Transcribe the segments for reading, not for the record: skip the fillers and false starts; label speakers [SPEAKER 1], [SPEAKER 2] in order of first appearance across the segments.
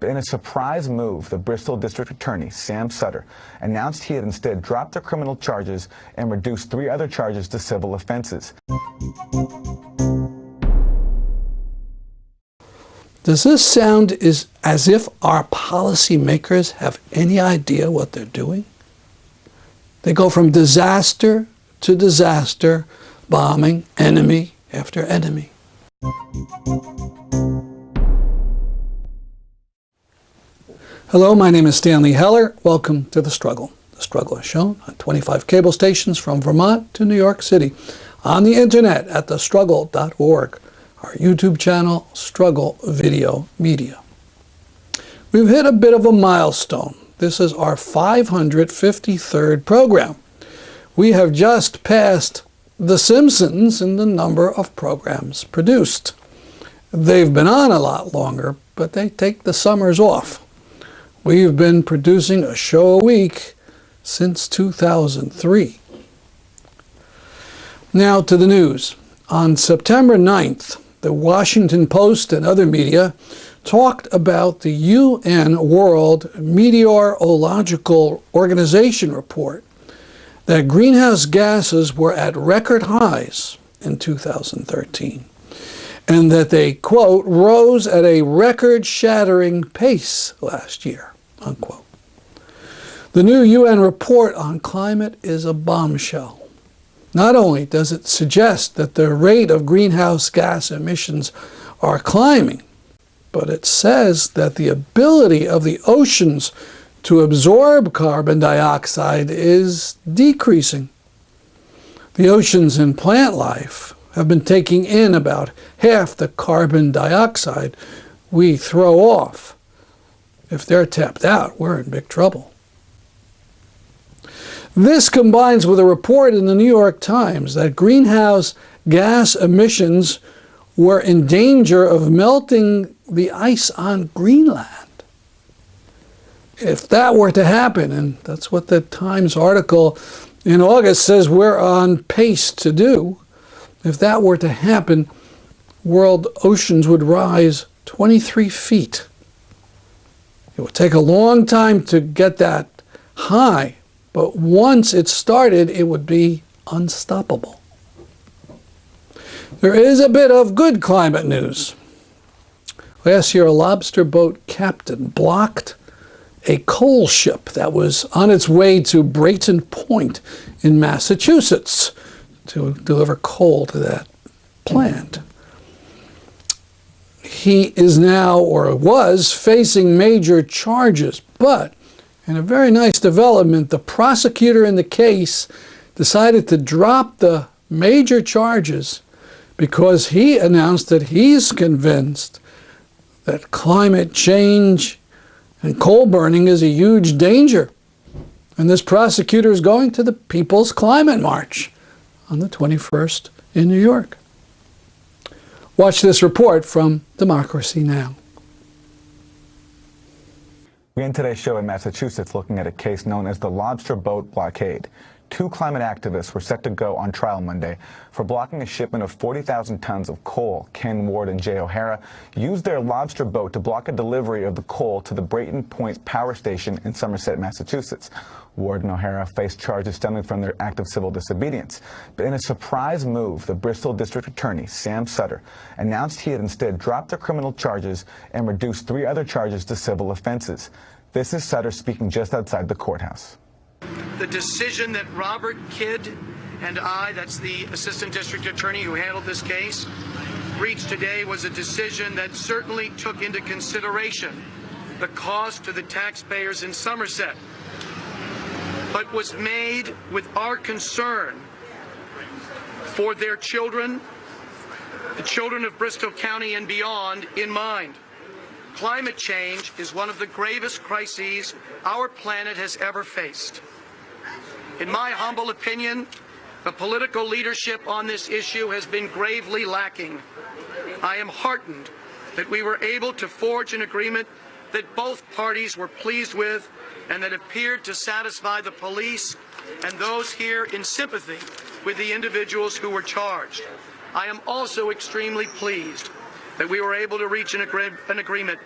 [SPEAKER 1] But in a surprise move, the Bristol District Attorney, Sam Sutter, announced he had instead dropped the criminal charges and reduced 3 other charges to civil offenses.
[SPEAKER 2] Does this sound as if our policymakers have any idea what they're doing? They go from disaster to disaster, bombing enemy after enemy. Hello, my name is Stanley Heller. Welcome to The Struggle. The Struggle is shown on 25 cable stations from Vermont to New York City, on the internet at thestruggle.org, our YouTube channel, Struggle Video Media. We've hit a bit of a milestone. This is our 553rd program. We have just passed The Simpsons in the number of programs produced. They've been on a lot longer, but they take the summers off. We've been producing a show a week since 2003. Now to the news. On September 9th, the Washington Post and other media talked about the UN World Meteorological Organization report that greenhouse gases were at record highs in 2013, and that they, quote, rose at a record-shattering pace last year, unquote. The new UN report on climate is a bombshell. Not only does it suggest that the rate of greenhouse gas emissions are climbing, but it says that the ability of the oceans to absorb carbon dioxide is decreasing. The oceans and plant life have been taking in about half the carbon dioxide we throw off. If they're tapped out, we're in big trouble. This combines with a report in the New York Times that greenhouse gas emissions were in danger of melting the ice on Greenland. If that were to happen, and that's what the Times article in August says we're on pace to do, if that were to happen, world oceans would rise 23 feet. It would take a long time to get that high, but once it started, it would be unstoppable. There is a bit of good climate news. Last year, a lobster boat captain blocked a coal ship that was on its way to Brayton Point in Massachusetts to deliver coal to that plant. He is now, or was, facing major charges, but in a very nice development, the prosecutor in the case decided to drop the major charges because he announced that he's convinced that climate change and coal burning is a huge danger. And this prosecutor is going to the People's Climate March on the 21st in New York. Watch this report from Democracy Now!
[SPEAKER 1] We end today's show in Massachusetts looking at a case known as the lobster boat blockade. 2 climate activists were set to go on trial Monday for blocking a shipment of 40,000 tons of coal. Ken Ward and Jay O'Hara used their lobster boat to block a delivery of the coal to the Brayton Point power station in Somerset, Massachusetts. Ward and O'Hara faced charges stemming from their act of civil disobedience. But in a surprise move, the Bristol District Attorney, Sam Sutter, announced he had instead dropped the criminal charges and reduced 3 other charges to civil offenses. This is Sutter speaking just outside the courthouse.
[SPEAKER 3] The decision that Robert Kidd and I, that's the Assistant District Attorney who handled this case, reached today was a decision that certainly took into consideration the cost to the taxpayers in Somerset, but was made with our concern for their children, the children of Bristol County and beyond, in mind. Climate change is one of the gravest crises our planet has ever faced. In my humble opinion, the political leadership on this issue has been gravely lacking. I am heartened that we were able to forge an agreement that both parties were pleased with and that appeared to satisfy the police and those here in sympathy with the individuals who were charged. I am also extremely pleased that we were able to reach an agreement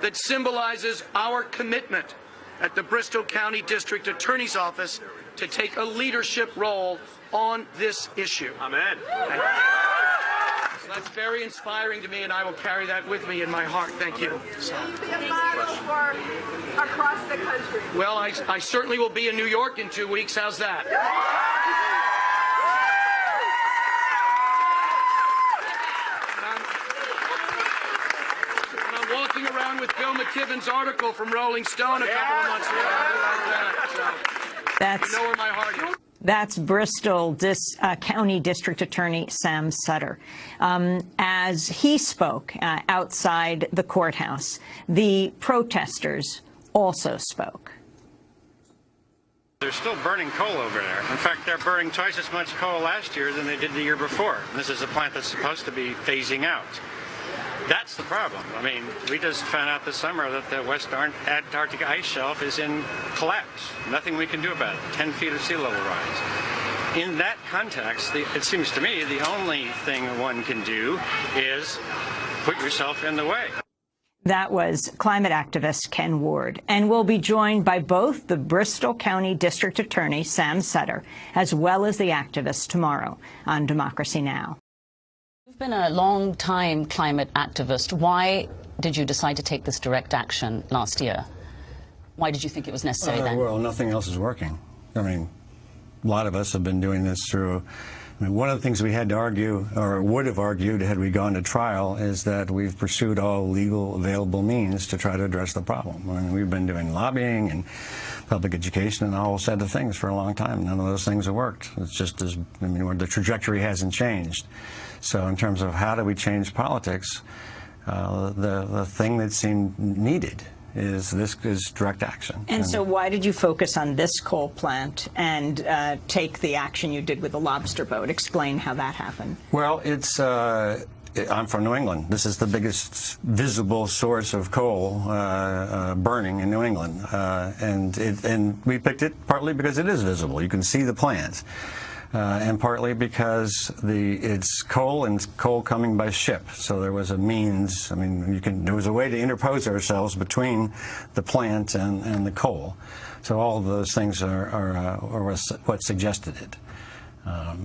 [SPEAKER 3] that symbolizes our commitment at the Bristol County District Attorney's Office to take a leadership role on this issue.
[SPEAKER 4] Amen.
[SPEAKER 3] So that's very inspiring to me, and I will carry that with me in my heart. Thank you.
[SPEAKER 5] Will you be a model for across the country?
[SPEAKER 3] Well, I certainly will be in New York in 2 weeks. How's that? And I'm walking around with Bill McKibben's article from Rolling Stone a couple of months ago.
[SPEAKER 6] That's,
[SPEAKER 3] you know where my heart is.
[SPEAKER 6] That's Bristol County District Attorney Sen Warren. As he spoke outside the courthouse, the protesters also spoke.
[SPEAKER 4] They're still burning coal over there. In fact, they're burning twice as much coal last year than they did the year before. This is a plant that's supposed to be phasing out. That's the problem. I mean, we just found out this summer that the West Antarctic ice shelf is in collapse. Nothing we can do about it. 10 feet of sea level rise. In that context, it seems to me the only thing one can do is put yourself in the way.
[SPEAKER 6] That was climate activist Ken Ward, and we'll be joined by both the Bristol County District Attorney Sam Sutter, as well as the activists tomorrow on Democracy Now!
[SPEAKER 7] You've been a long-time climate activist. Why did you decide to take this direct action last year? Why did you think it was necessary then?
[SPEAKER 8] Well, nothing else is working. I mean, a lot of us have been doing this through. I mean, one of the things we had to argue, or would have argued had we gone to trial, is that we've pursued all legal available means to try to address the problem. I mean, we've been doing lobbying and public education and a whole set of things for a long time. None of those things have worked. It's just as, I mean, the trajectory hasn't changed. So in terms of how do we change politics, the thing that seemed needed is direct action.
[SPEAKER 6] And so why did you focus on this coal plant and take the action you did with the lobster boat? Explain how that happened.
[SPEAKER 8] Well, I'm from New England. This is the biggest visible source of coal burning in New England, and we picked it partly because it is visible. You can see the plant. And partly because it's coal, and it's coal coming by ship. So there was a means. I mean, there was a way to interpose ourselves between the plant and the coal. So all of those things are what suggested it.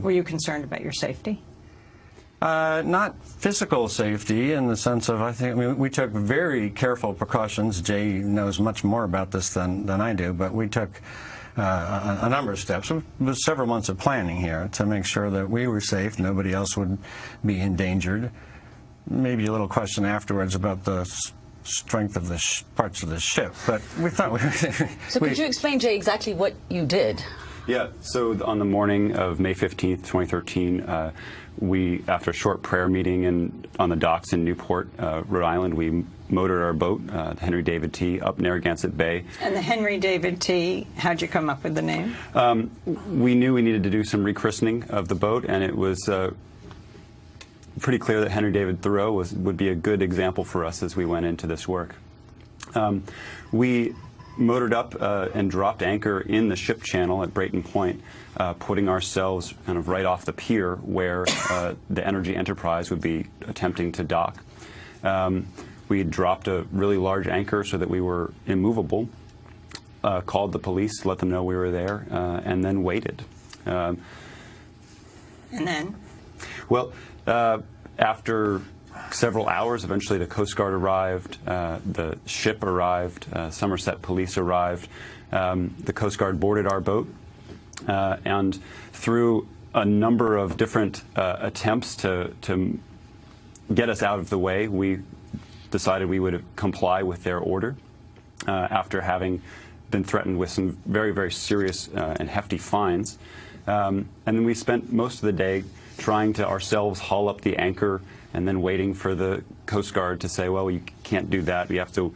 [SPEAKER 6] Were you concerned about your safety?
[SPEAKER 8] Not physical safety in the sense of, I mean, we took very careful precautions. Jay knows much more about this than I do, but we took a number of steps. It was several months of planning here to make sure that we were safe, nobody else would be endangered. Maybe a little question afterwards about the strength of the parts of the ship, but we thought
[SPEAKER 7] So could you explain, Jay, exactly what you did?
[SPEAKER 9] Yeah, so on the morning of May 15th, 2013, we, after a short prayer meeting on the docks in Newport, Rhode Island, we motored our boat, the Henry David T, up Narragansett Bay.
[SPEAKER 6] And the Henry David T, how'd you come up with the name?
[SPEAKER 9] We knew we needed to do some rechristening of the boat, and it was pretty clear that Henry David Thoreau would be a good example for us as we went into this work. We motored up and dropped anchor in the ship channel at Brayton Point, putting ourselves kind of right off the pier where the Energy Enterprise would be attempting to dock. We had dropped a really large anchor so that we were immovable, called the police, let them know we were there, and then waited.
[SPEAKER 6] And then?
[SPEAKER 9] Well, after several hours, eventually the Coast Guard arrived, the ship arrived, Somerset police arrived, the Coast Guard boarded our boat, and through a number of different attempts to get us out of the way, we decided we would comply with their order after having been threatened with some very, very serious and hefty fines. And then we spent most of the day trying to ourselves haul up the anchor and then waiting for the Coast Guard to say, well, you can't do that. We have to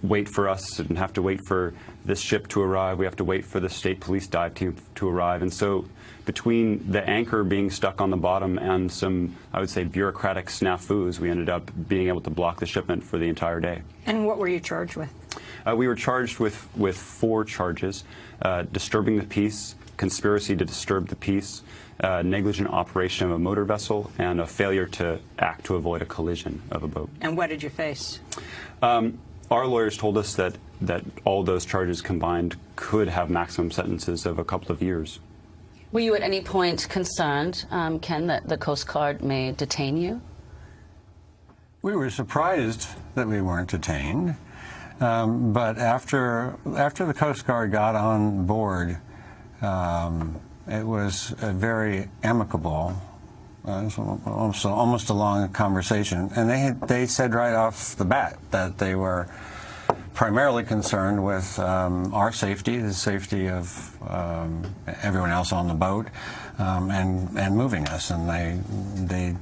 [SPEAKER 9] wait for us and have to wait for this ship to arrive. We have to wait for the state police dive team to arrive. And so between the anchor being stuck on the bottom and some, I would say, bureaucratic snafus, we ended up being able to block the shipment for the entire day.
[SPEAKER 6] And what were you charged with?
[SPEAKER 9] We were charged with 4 charges: disturbing the peace, conspiracy to disturb the peace, negligent operation of a motor vessel, and a failure to act to avoid a collision of a boat.
[SPEAKER 6] And what did you face?
[SPEAKER 9] Our lawyers told us that all those charges combined could have maximum sentences of a couple of years.
[SPEAKER 7] Were you at any point concerned, Ken, that the Coast Guard may detain you?
[SPEAKER 8] We were surprised that we weren't detained, but after the Coast Guard got on board, it was a very amicable, almost a long conversation, and they said right off the bat that they were primarily concerned with our safety, the safety of everyone else on the boat, and moving us, and they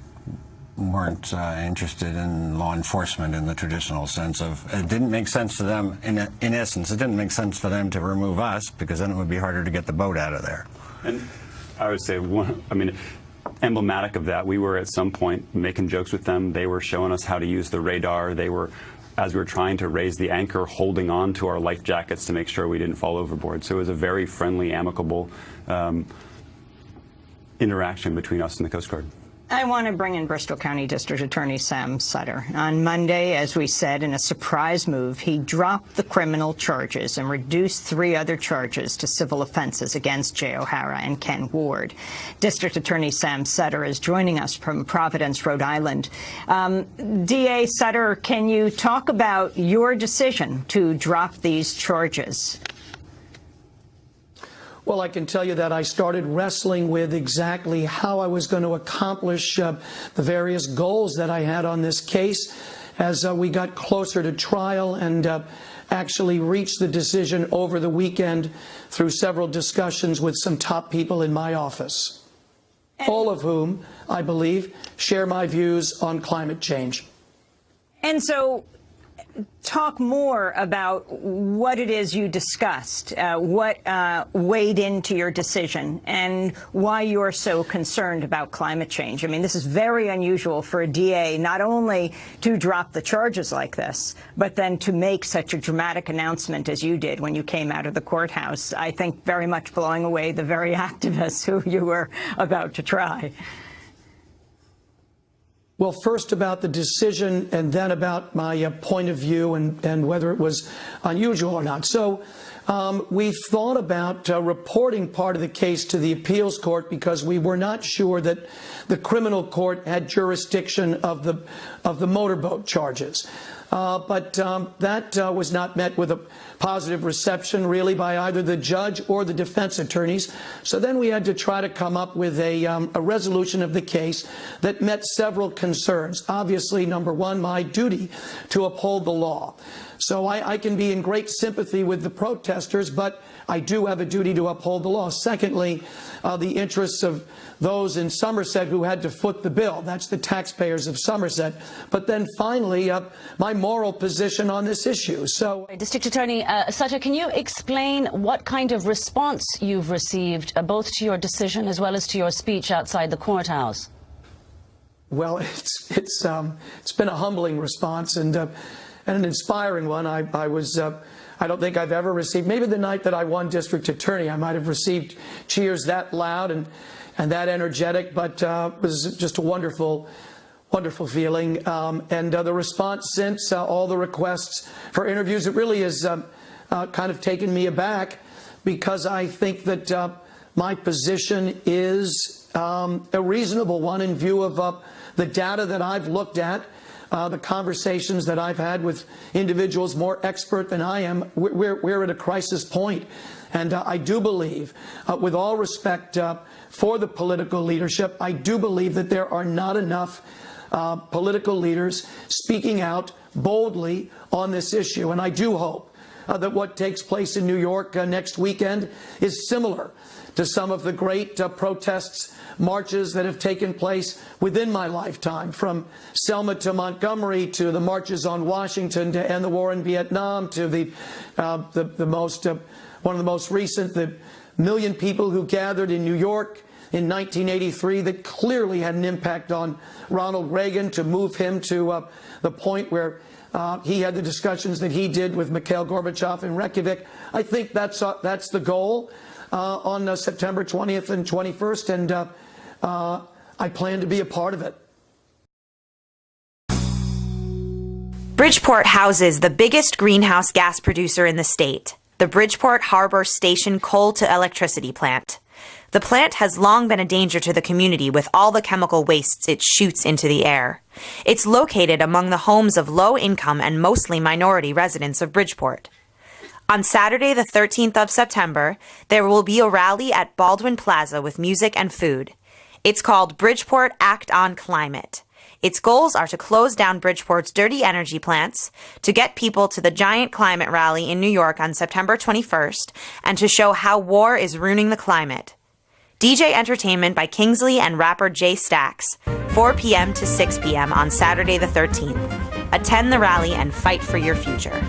[SPEAKER 8] weren't interested in law enforcement in the traditional sense of, it didn't make sense to them, in essence, it didn't make sense for them to remove us, because then it would be harder to get the boat out of there.
[SPEAKER 9] And I would say, emblematic of that, we were at some point making jokes with them. They were showing us how to use the radar. They were, as we were trying to raise the anchor, holding on to our life jackets to make sure we didn't fall overboard. So it was a very friendly, amicable interaction between us and the Coast Guard.
[SPEAKER 6] I want to bring in Bristol County District Attorney Sam Sutter. On Monday, as we said, in a surprise move, he dropped the criminal charges and reduced 3 other charges to civil offenses against Jay O'Hara and Ken Ward. District Attorney Sam Sutter is joining us from Providence, Rhode Island. DA Sutter, can you talk about your decision to drop these charges?
[SPEAKER 10] Well, I can tell you that I started wrestling with exactly how I was going to accomplish the various goals that I had on this case as we got closer to trial and actually reached the decision over the weekend through several discussions with some top people in my office, all of whom, I believe, share my views on climate change.
[SPEAKER 6] And so, talk more about what it is you discussed, what weighed into your decision, and why you're so concerned about climate change. I mean, this is very unusual for a DA not only to drop the charges like this, but then to make such a dramatic announcement as you did when you came out of the courthouse, I think very much blowing away the very activists who you were about to try.
[SPEAKER 10] Well, first about the decision and then about my point of view and whether it was unusual or not. So we thought about reporting part of the case to the appeals court because we were not sure that the criminal court had jurisdiction of the motorboat charges. But that was not met with a positive reception, really, by either the judge or the defense attorneys. So then we had to try to come up with a resolution of the case that met several concerns. Obviously, number one, my duty to uphold the law. So I can be in great sympathy with the protesters, but I do have a duty to uphold the law. Secondly, the interests of those in Somerset who had to foot the bill. That's the taxpayers of Somerset. But then finally, my moral position on this issue. So,
[SPEAKER 7] District Attorney Sutter, can you explain what kind of response you've received, both to your decision as well as to your speech outside the courthouse?
[SPEAKER 10] Well, it's been a humbling response and an inspiring one. I don't think I've ever received, maybe the night that I won district attorney, I might have received cheers that loud and that energetic, but it was just a wonderful feeling. And the response since, all the requests for interviews, it really has kind of taken me aback because I think that my position is a reasonable one in view of the data that I've looked at. The conversations that I've had with individuals more expert than I am, we're at a crisis point. And I do believe, with all respect for the political leadership, I do believe that there are not enough political leaders speaking out boldly on this issue. And I do hope that what takes place in New York next weekend is similar to some of the great protests, marches that have taken place within my lifetime, from Selma to Montgomery to the marches on Washington to end the war in Vietnam to one of the most recent, the 1 million people who gathered in New York in 1983 that clearly had an impact on Ronald Reagan to move him to the point where he had the discussions that he did with Mikhail Gorbachev in Reykjavik. I think that's the goal on September 20th and 21st, and I plan to be a part of it.
[SPEAKER 11] Bridgeport houses the biggest greenhouse gas producer in the state, the Bridgeport Harbor Station coal-to-electricity plant. The plant has long been a danger to the community with all the chemical wastes it shoots into the air. It's located among the homes of low-income and mostly minority residents of Bridgeport. On Saturday, the 13th of September, there will be a rally at Baldwin Plaza with music and food. It's called Bridgeport Act on Climate. Its goals are to close down Bridgeport's dirty energy plants, to get people to the giant climate rally in New York on September 21st, and to show how war is ruining the climate. DJ entertainment by Kingsley and rapper Jay Stax, 4 p.m. to 6 p.m. on Saturday the 13th. Attend the rally and fight for your future.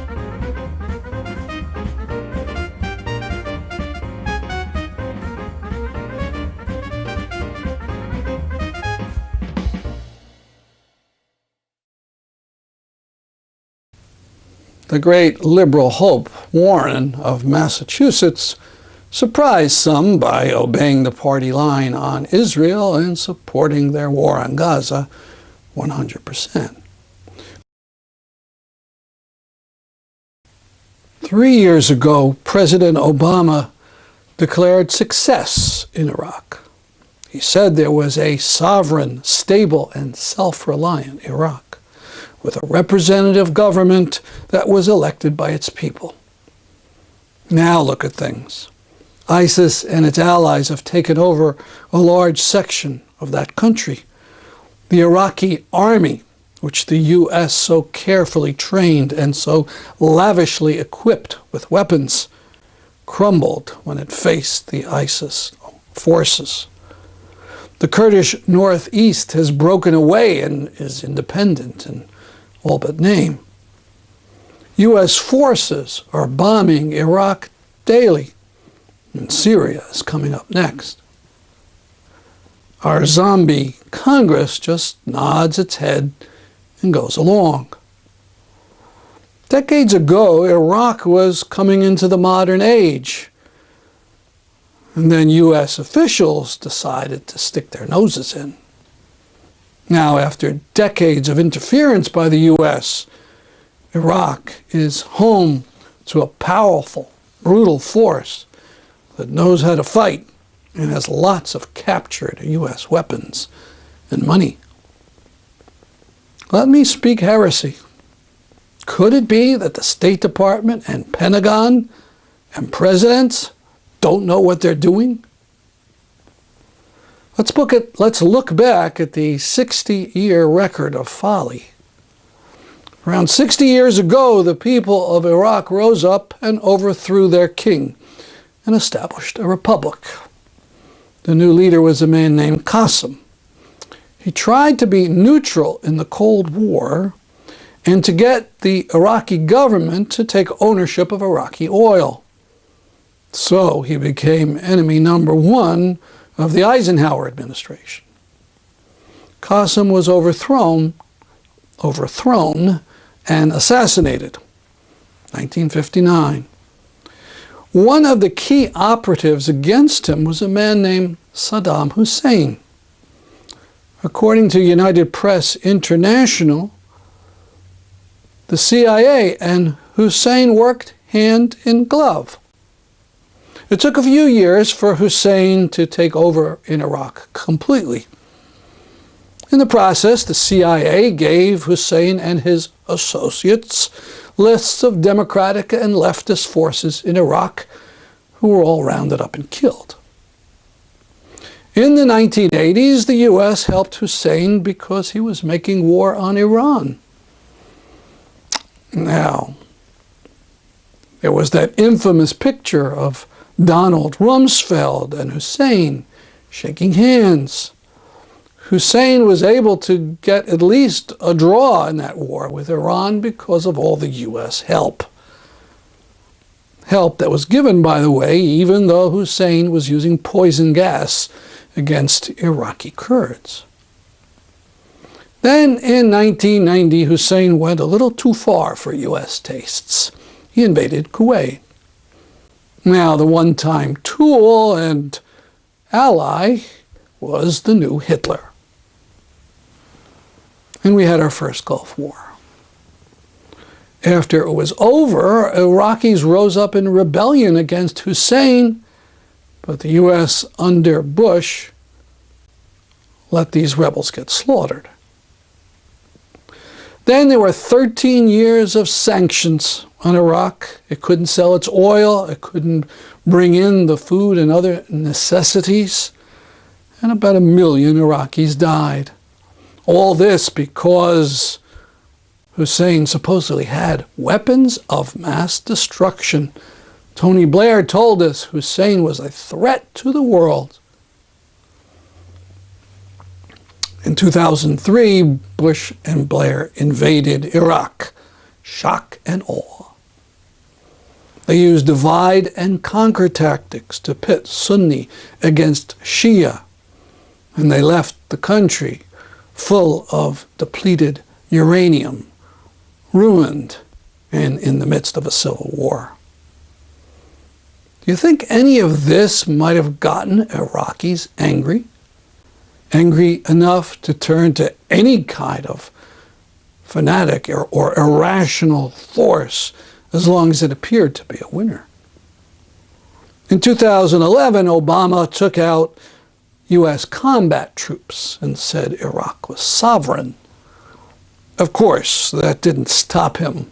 [SPEAKER 2] The great liberal Hope Warren of Massachusetts surprised some by obeying the party line on Israel and supporting their war on Gaza 100%. 3 years ago, President Obama declared success in Iraq. He said there was a sovereign, stable, and self-reliant Iraq, with a representative government that was elected by its people. Now look at things. ISIS and its allies have taken over a large section of that country. The Iraqi army, which the U.S. so carefully trained and so lavishly equipped with weapons, crumbled when it faced the ISIS forces. The Kurdish northeast has broken away and is independent in all but name. U.S. forces are bombing Iraq daily, and Syria is coming up next. Our zombie Congress just nods its head and goes along. Decades ago, Iraq was coming into the modern age, and then U.S. officials decided to stick their noses in. Now, after decades of interference by the U.S., Iraq is home to a powerful, brutal force that knows how to fight and has lots of captured U.S. weapons and money. Let me speak heresy. Could it be that the State Department and Pentagon and presidents don't know what they're doing? Let's look back at the 60-year record of folly. Around 60 years ago, the people of Iraq rose up and overthrew their king and established a republic. The new leader was a man named Qasem. He tried to be neutral in the Cold War and to get the Iraqi government to take ownership of Iraqi oil. So he became enemy number one of the Eisenhower administration. Qasem was overthrown and assassinated, 1959. One of the key operatives against him was a man named Saddam Hussein. According to United Press International, the CIA and Hussein worked hand in glove. It took a few years for Hussein to take over in Iraq completely. In the process, the CIA gave Hussein and his associates lists of democratic and leftist forces in Iraq who were all rounded up and killed. In the 1980s, the U.S. helped Hussein because he was making war on Iran. Now, there was that infamous picture of Donald Rumsfeld and Hussein shaking hands. Hussein was able to get at least a draw in that war with Iran because of all the U.S. help. Help that was given, by the way, even though Hussein was using poison gas against Iraqi Kurds. Then in 1990, Hussein went a little too far for U.S. tastes. He invaded Kuwait. Now, the one-time tool and ally was the new Hitler. And we had our first Gulf War. After it was over, Iraqis rose up in rebellion against Hussein, but the U.S. under Bush let these rebels get slaughtered. Then there were 13 years of sanctions on Iraq. It couldn't sell its oil, it couldn't bring in the food and other necessities, and about 1 million Iraqis died. All this because Hussein supposedly had weapons of mass destruction. Tony Blair told us Hussein was a threat to the world. In 2003, Bush and Blair invaded Iraq. Shock and awe. They used divide and conquer tactics to pit Sunni against Shia, and they left the country full of depleted uranium, ruined, and in the midst of a civil war. Do you think any of this might have gotten Iraqis angry? Angry enough to turn to any kind of fanatic or irrational force, as long as it appeared to be a winner? In 2011, Obama took out U.S. combat troops and said Iraq was sovereign. Of course, that didn't stop him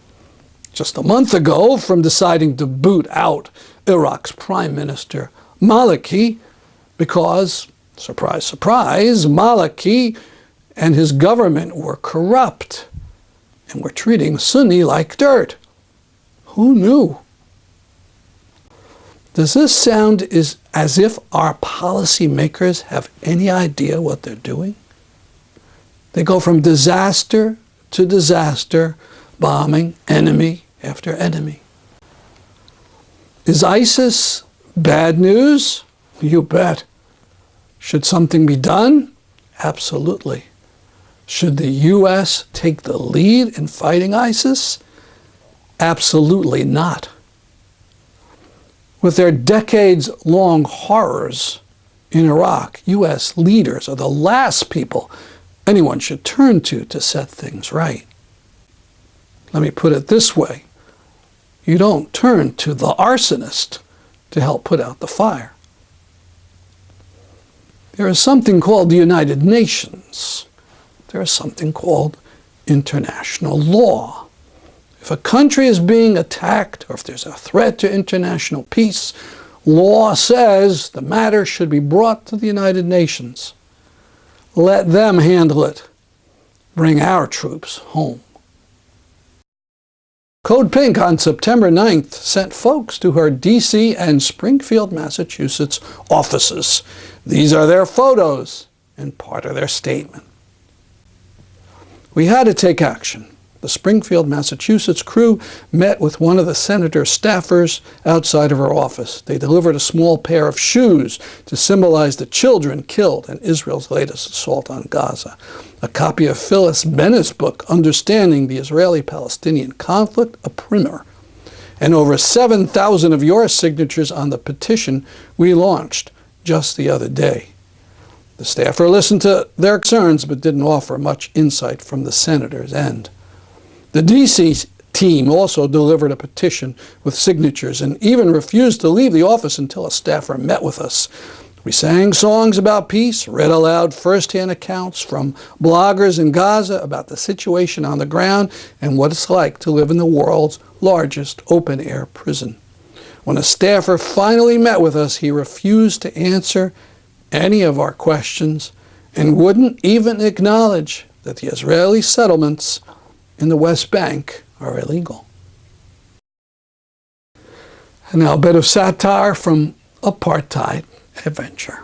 [SPEAKER 2] just a month ago from deciding to boot out Iraq's Prime Minister Maliki because, surprise, surprise, Maliki and his government were corrupt and were treating Sunni like dirt. Who knew? Does this sound as if our policymakers have any idea what they're doing? They go from disaster to disaster, bombing enemy after enemy. Is ISIS bad news? You bet. Should something be done? Absolutely. Should the U.S. take the lead in fighting ISIS? Absolutely not. With their decades-long horrors in Iraq, U.S. leaders are the last people anyone should turn to set things right. Let me put it this way. You don't turn to the arsonist to help put out the fire. There is something called the United Nations. There is something called international law. If a country is being attacked, or if there's a threat to international peace, law says the matter should be brought to the United Nations. Let them handle it. Bring our troops home. Code Pink on September 9th sent folks to her D.C. and Springfield, Massachusetts offices. These are their photos and part of their statement. We had to take action. The Springfield, Massachusetts crew met with one of the senator's staffers outside of her office. They delivered a small pair of shoes to symbolize the children killed in Israel's latest assault on Gaza. A copy of Phyllis Bennett's book, Understanding the Israeli-Palestinian Conflict, a primer. And over 7,000 of your signatures on the petition we launched just the other day. The staffer listened to their concerns but didn't offer much insight from the senator's end. The D.C. team also delivered a petition with signatures and even refused to leave the office until a staffer met with us. We sang songs about peace, read aloud first-hand accounts from bloggers in Gaza about the situation on the ground and what it's like to live in the world's largest open-air prison. When a staffer finally met with us, he refused to answer any of our questions and wouldn't even acknowledge that the Israeli settlements in the West Bank are illegal. And now a bit of satire from Apartheid Adventure.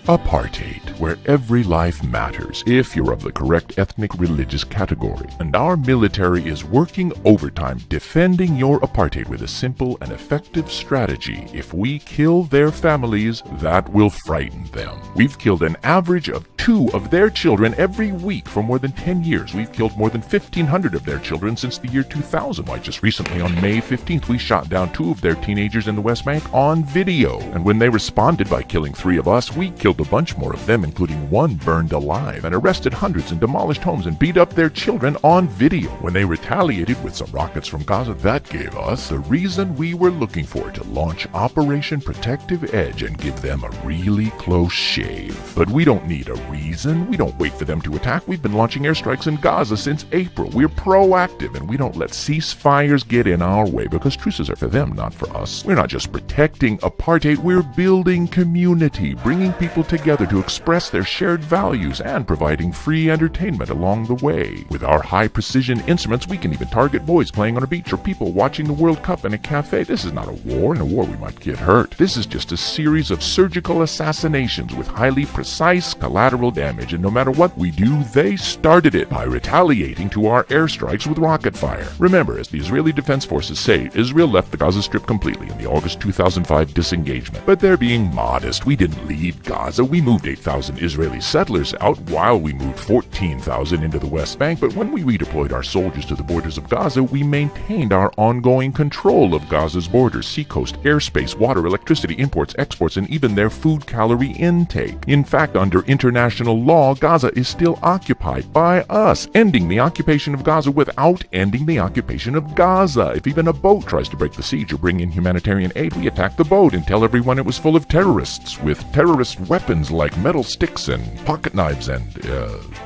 [SPEAKER 12] Apartheid, where every life matters if you're of the correct ethnic religious category. And our military is working overtime defending your apartheid with a simple and effective strategy. If we kill their families, that will frighten them. We've killed an average of 2 of their children every week for more than 10 years. We've killed more than 1,500 of their children since the year 2000. Why, just recently on May 15th, we shot down 2 of their teenagers in the West Bank on video. And when they responded by killing 3 of us, we killed a bunch more of them, including 1 burned alive, and arrested hundreds and demolished homes and beat up their children on video. When they retaliated with some rockets from Gaza, that gave us the reason we were looking for to launch Operation Protective Edge and give them a really close shave. But we don't need a reason. We don't wait for them to attack. We've been launching airstrikes in Gaza since April. We're proactive, and we don't let ceasefires get in our way, because truces are for them, not for us. We're not just protecting apartheid, we're building community, bringing people together to express their shared values, and providing free entertainment along the way. With our high-precision instruments, we can even target boys playing on a beach or people watching the World Cup in a cafe. This is not a war. In a war, we might get hurt. This is just a series of surgical assassinations with highly precise collateral damage, and no matter what we do, they started it by retaliating to our airstrikes with rocket fire. Remember, as the Israeli Defense Forces say, Israel left the Gaza Strip completely in the August 2005 disengagement. But they're being modest. We didn't leave Gaza. We moved 8,000 Israeli settlers out while we moved 14,000 into the West Bank. But when we redeployed our soldiers to the borders of Gaza, we maintained our ongoing control of Gaza's borders, seacoast, airspace, water, electricity, imports, exports, and even their food calorie intake. In fact, under international law, Gaza is still occupied by us, ending the occupation of Gaza without ending the occupation of Gaza. If even a boat tries to break the siege or bring in humanitarian aid, we attack the boat and tell everyone it was full of terrorists with terrorist weapons like metal sticks and pocket knives and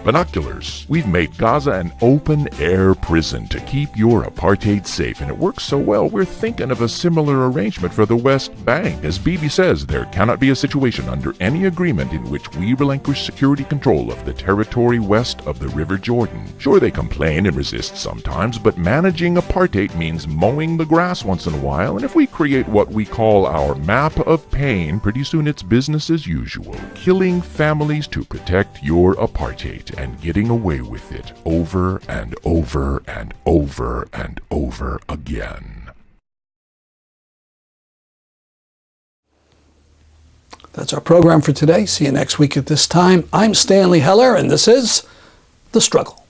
[SPEAKER 12] binoculars. We've made Gaza an open-air prison to keep your apartheid safe, and it works so well we're thinking of a similar arrangement for the West Bank. As Bibi says, there cannot be a situation under any agreement in which we relinquish security control of the territory west of the River Jordan. Sure, they complain and resist sometimes, but managing apartheid means mowing the grass once in a while, and if we create what we call our map of pain, pretty soon it's business as usual, killing families to protect your apartheid and getting away with it over and over and over and over again.
[SPEAKER 2] That's our program for today. See you next week at this time. I'm Stanley Heller, and this is The Struggle.